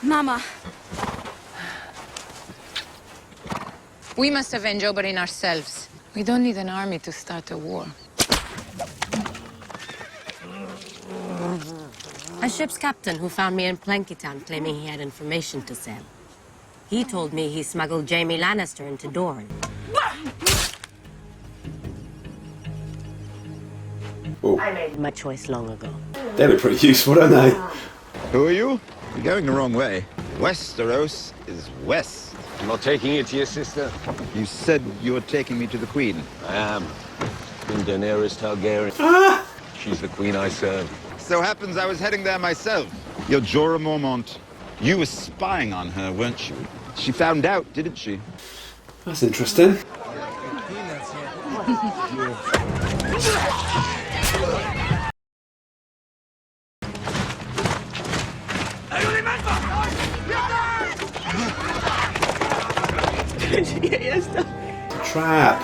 Mama. We must avenge Oberyn ourselves. We don't need an army to start a war. A ship's captain who found me in Plankytown claiming he had information to sell. He told me he smuggled Jaime Lannister into Dorne. Oh. I made my choice long ago. They'd be pretty useful, don't they? Who are you? You're going the wrong way. Westeros is west. I'm not taking you to your sister. You said you were taking me to the Queen. I am. Queen Daenerys Targaryen. Ah! She's the queen I serve. So happens I was heading there myself. You're Jorah Mormont. You were spying on her, weren't you? She found out, didn't she? That's interesting. Trap.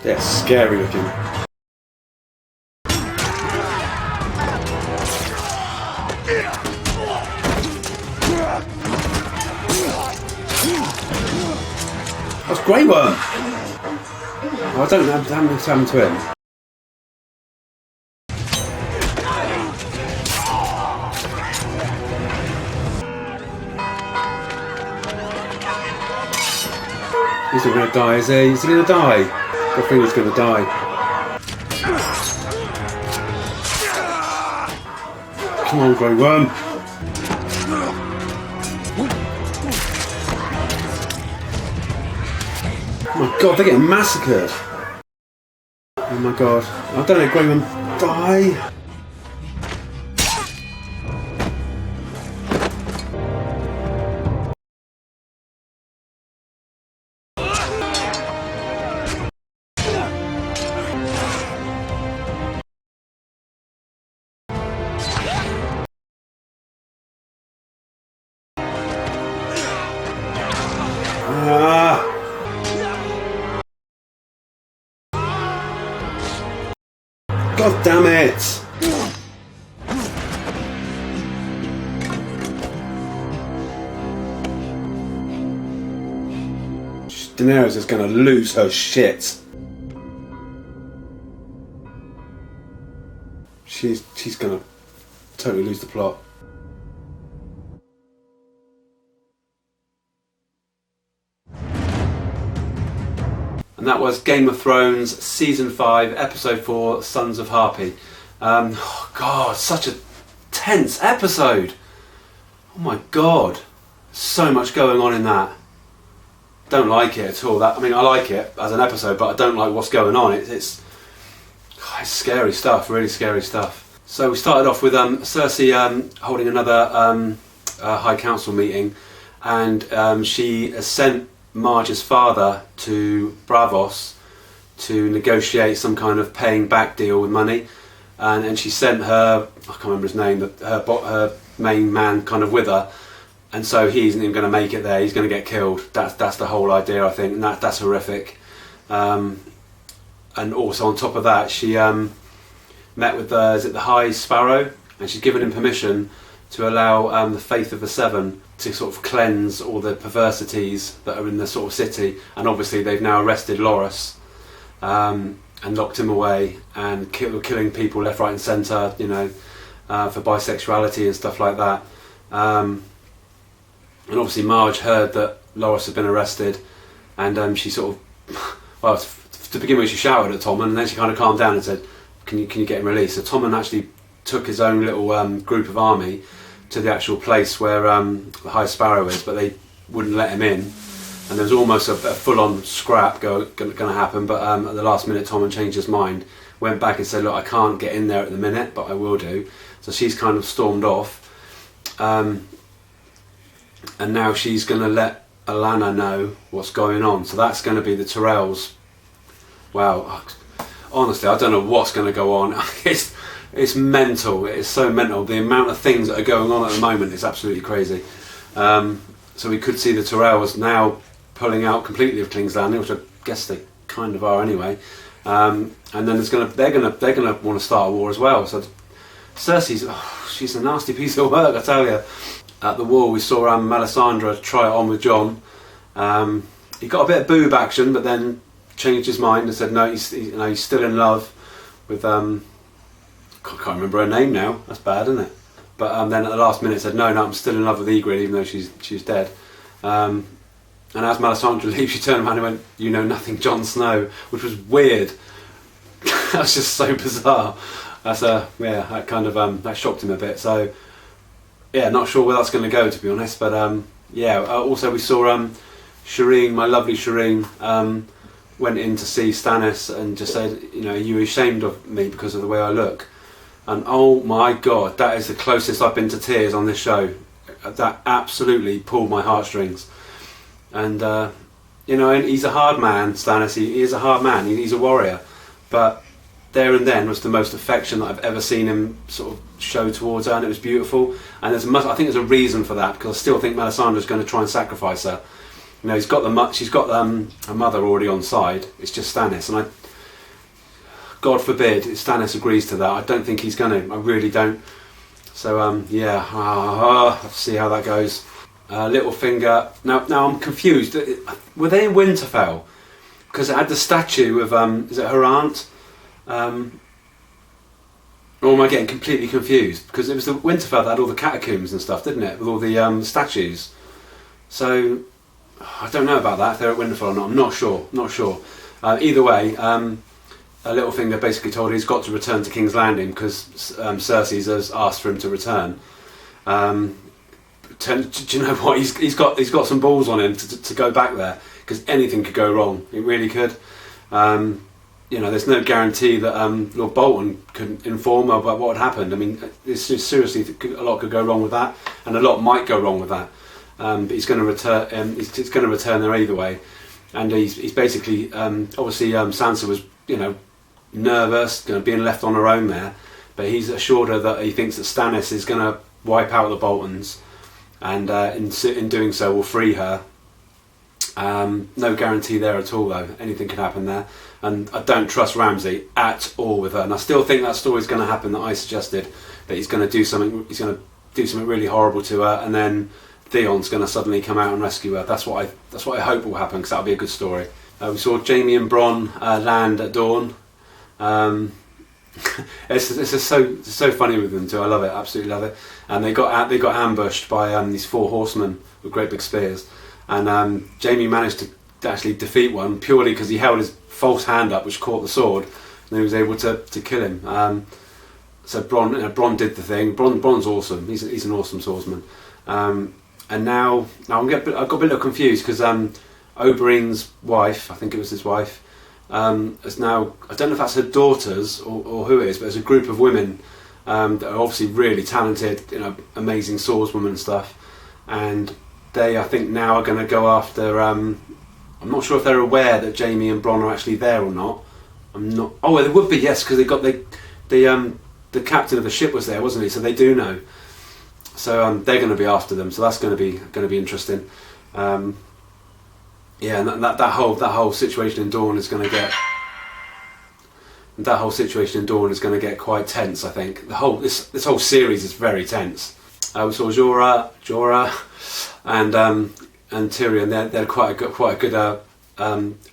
They're scary looking. That's Grey Worm. Oh, I don't know what happened to him. He's not going to die, is he? Is he going to die? I think he's going to die. Come on, Grey Worm. Oh my god, they're getting massacred. Oh my god. I don't know, Grey Worm, die. God damn it! Daenerys is going to lose her shit. She's going to totally lose the plot. And that was Game of Thrones Season 5, Episode 4, Sons of Harpy. Oh God, such a tense episode. Oh my God. So much going on in that. Don't like it at all. I mean, I like it as an episode, but I don't like what's going on. It's scary stuff, really scary stuff. So we started off with Cersei holding another High Council meeting, and she sent Marge's father to Bravos to negotiate some kind of paying back deal with money, and she sent her, I can't remember his name, but her main man kind of with her, and so he isn't even going to make it there. He's going to get killed. That's the whole idea, I think, and that's horrific. And also on top of that, she met with the High Sparrow, and she's given him permission to allow the Faith of the Seven to sort of cleanse all the perversities that are in the sort of city. And obviously they've now arrested Loras and locked him away, and killing people left, right and centre, you know, for bisexuality and stuff like that. And obviously Marge heard that Loras had been arrested, and she sort of, well, to begin with she shouted at Tommen, and then she kind of calmed down and said, can you get him released? So Tommen actually took his own little group of army to the actual place where the High Sparrow is, but they wouldn't let him in, and there was almost a full-on scrap going to happen, but at the last minute Tommen changed his mind, went back and said, look, I can't get in there at the minute, but I will do. So she's kind of stormed off, and now she's going to let Alana know what's going on. So that's going to be the Tyrells. Wow, honestly, I don't know what's going to go on. It's mental. It's so mental. The amount of things that are going on at the moment is absolutely crazy. So we could see the Tyrells now pulling out completely of King's Landing, which I guess they kind of are anyway. And then they're gonna want to start a war as well. So Cersei's, she's a nasty piece of work, I tell you. At the wall, we saw Melisandre try it on with Jon. He got a bit of boob action, but then changed his mind and said no, he's still in love with I can't remember her name now. That's bad, isn't it? But then at the last minute said no, I'm still in love with Ygritte, even though she's dead. And as Melisandre leaves, she turned around and went, "You know nothing, Jon Snow," which was weird. That's just so bizarre. That kind of that shocked him a bit. So yeah, not sure where that's going to go, to be honest. But also we saw Shireen, my lovely Shireen, went in to see Stannis and just said, "Are you ashamed of me because of the way I look?" And oh my God, that is the closest I've been to tears on this show. That absolutely pulled my heartstrings. And and he's a hard man, Stannis. He is a hard man. He's a warrior, but there and then was the most affection that I've ever seen him sort of show towards her, and it was beautiful. And I think there's a reason for that, because I still think Melisandre's going to try and sacrifice her. She's got her mother already on side. It's just Stannis, and God forbid Stannis agrees to that. I don't think he's going to. I really don't. So I'll see how that goes. Littlefinger. Now I'm confused. Were they in Winterfell? Because it had the statue of is it her aunt? Or am I getting completely confused? Because it was the Winterfell that had all the catacombs and stuff, didn't it? With all the statues. So I don't know about that, if they're at Winterfell or not. I'm not sure. Either way, Littlefinger basically told he's got to return to King's Landing because Cersei has asked for him to return. Do you know what? He's got some balls on him to go back there, because anything could go wrong. It really could. There's no guarantee that Lord Bolton could inform about what had happened. I mean, seriously, a lot could go wrong with that, and a lot might go wrong with that. But he's going to return. He's going to return there either way, and he's basically obviously Sansa was nervous, being left on her own there, but he's assured her that he thinks that Stannis is going to wipe out the Boltons, and in doing so will free her. No guarantee there at all, though. Anything could happen there, and I don't trust Ramsay at all with her. And I still think that story's going to happen that I suggested, that he's going to do something. He's going to do something really horrible to her, and then Theon's going to suddenly come out and rescue her. That's what I hope will happen, because that'll be a good story. We saw Jaime and Bronn land at dawn. It's just so funny with them too. I love it, absolutely love it. And they got ambushed by these 4 horsemen with great big spears, and Jaime managed to actually defeat one purely because he held his false hand up, which caught the sword, and he was able to kill him. So Bronn did the thing. Bronn's awesome. He's an awesome swordsman. And now I got a bit confused because Oberyn's wife, I think it was his wife, is now, I don't know if that's her daughters or who it is, but there's a group of women that are obviously really talented, amazing swordswomen and stuff, and they, I think, now are going to go after, I'm not sure if they're aware that Jaime and Bronn are actually there or not. I'm not. Oh, well, they would be, yes, because they got the captain of the ship was there, wasn't he? So they do know. So they're going to be after them. So that's going to be interesting. And that whole situation in Dawn is going to get. That whole situation in Dawn is going to get quite tense. I think this whole series is very tense. We saw Jorah, and Tyrion. They're quite a good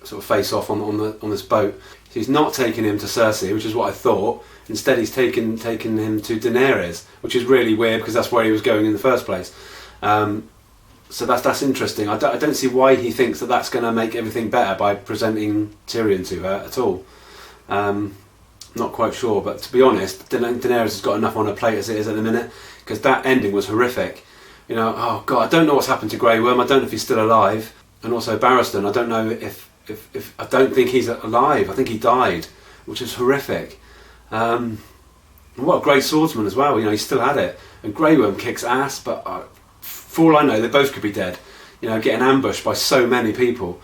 sort of face off on this boat. So he's not taking him to Cersei, which is what I thought. Instead, he's taken him to Daenerys, which is really weird because that's where he was going in the first place. So that's interesting. I don't see why he thinks that that's going to make everything better by presenting Tyrion to her at all. Not quite sure, but to be honest, Daenerys has got enough on her plate as it is at the minute, because that ending was horrific. Oh God, I don't know what's happened to Grey Worm. I don't know if he's still alive, and also Barristan. I don't know if I don't think he's alive. I think he died, which is horrific. What a great swordsman as well. He still had it, and Grey Worm kicks ass. But for all I know, they both could be dead. Getting ambushed by so many people.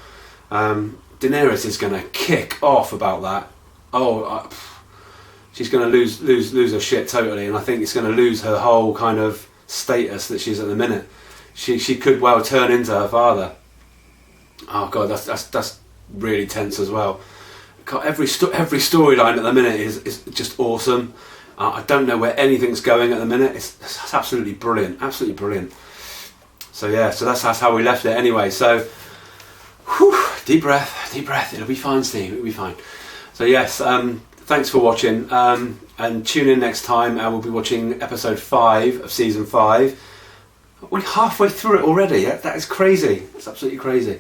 Daenerys is going to kick off about that. She's going to lose her shit totally, and I think it's going to lose her whole kind of status that she's at the minute. She could well turn into her father. Oh God, that's really tense as well. God, every storyline at the minute is just awesome. I don't know where anything's going at the minute. It's absolutely brilliant, absolutely brilliant. So yeah, so that's how we left it anyway. So, whew, deep breath. It'll be fine, Steve. It'll be fine. So yes, thanks for watching, and tune in next time. We'll be watching episode 5 of season 5. We're halfway through it already. That is crazy. It's absolutely crazy.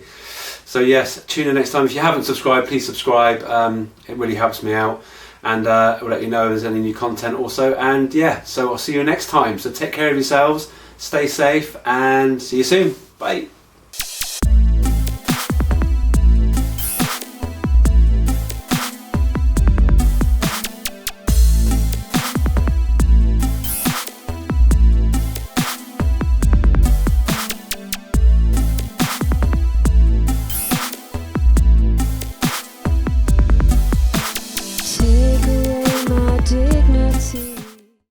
So yes, tune in next time. If you haven't subscribed, please subscribe. It really helps me out, and we'll let you know if there's any new content also. And yeah, so I'll see you next time. So take care of yourselves, stay safe, and see you soon. Bye.